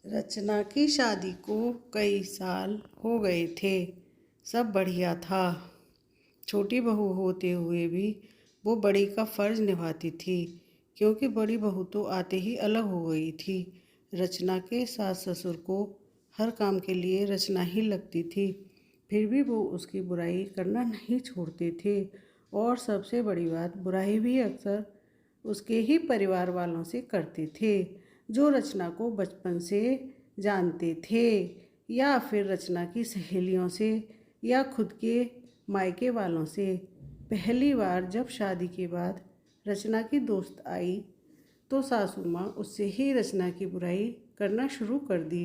रचना की शादी को कई साल हो गए थे। सब बढ़िया था। छोटी बहू होते हुए भी वो बड़ी का फर्ज निभाती थी, क्योंकि बड़ी बहू तो आते ही अलग हो गई थी। रचना के सास ससुर को हर काम के लिए रचना ही लगती थी, फिर भी वो उसकी बुराई करना नहीं छोड़ते थे। और सबसे बड़ी बात, बुराई भी अक्सर उसके ही परिवार वालों से करते थे, जो रचना को बचपन से जानते थे, या फिर रचना की सहेलियों से, या खुद के मायके वालों से। पहली बार जब शादी के बाद रचना की दोस्त आई, तो सासू माँ उससे ही रचना की बुराई करना शुरू कर दी।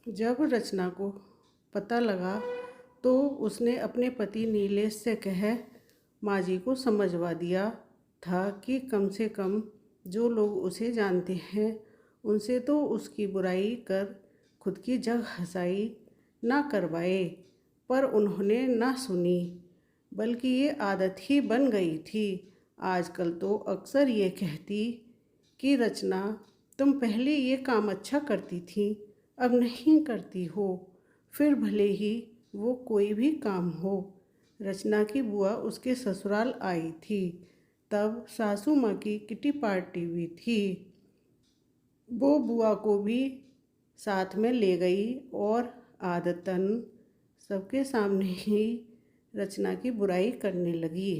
जब रचना को पता लगा, तो उसने अपने पति नीलेश से कह माँ जी को समझवा दिया था कि कम से कम जो लोग उसे जानते हैं, उनसे तो उसकी बुराई कर खुद की जग हंसाई ना करवाए। पर उन्होंने ना सुनी, बल्कि ये आदत ही बन गई थी। आजकल तो अक्सर ये कहती कि रचना, तुम पहले ये काम अच्छा करती थी, अब नहीं करती हो। फिर भले ही वो कोई भी काम हो। रचना की बुआ उसके ससुराल आई थी, तब सासू माँ की किटी पार्टी हुई थी। वो बुआ को भी साथ में ले गई और आदतन सबके सामने ही रचना की बुराई करने लगी।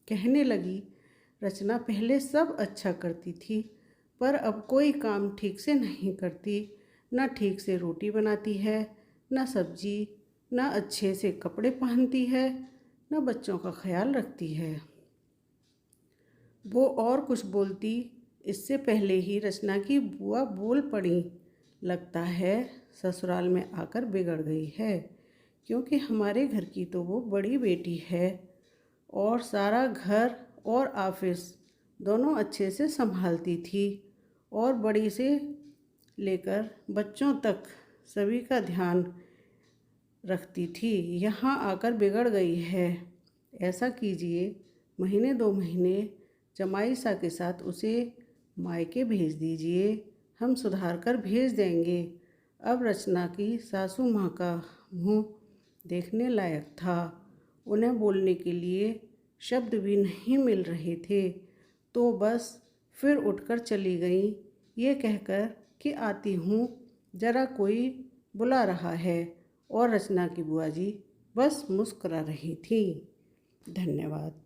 कहने लगी, रचना पहले सब अच्छा करती थी, पर अब कोई काम ठीक से नहीं करती। ना ठीक से रोटी बनाती है, ना सब्जी, ना अच्छे से कपड़े पहनती है, ना बच्चों का ख्याल रखती है। वो और कुछ बोलती, इससे पहले ही रचना की बुआ बोल पड़ी, लगता है ससुराल में आकर बिगड़ गई है, क्योंकि हमारे घर की तो वो बड़ी बेटी है और सारा घर और ऑफिस दोनों अच्छे से संभालती थी, और बड़ी से लेकर बच्चों तक सभी का ध्यान रखती थी। यहाँ आकर बिगड़ गई है। ऐसा कीजिए, महीने 2 महीने जमाई सा के साथ उसे मायके भेज दीजिए, हम सुधार कर भेज देंगे। अब रचना की सासू माँ का मुँह देखने लायक था। उन्हें बोलने के लिए शब्द भी नहीं मिल रहे थे, तो बस फिर उठकर चली गई, ये कहकर कि आती हूँ, ज़रा कोई बुला रहा है। और रचना की बुआ जी बस मुस्कुरा रही थी। धन्यवाद।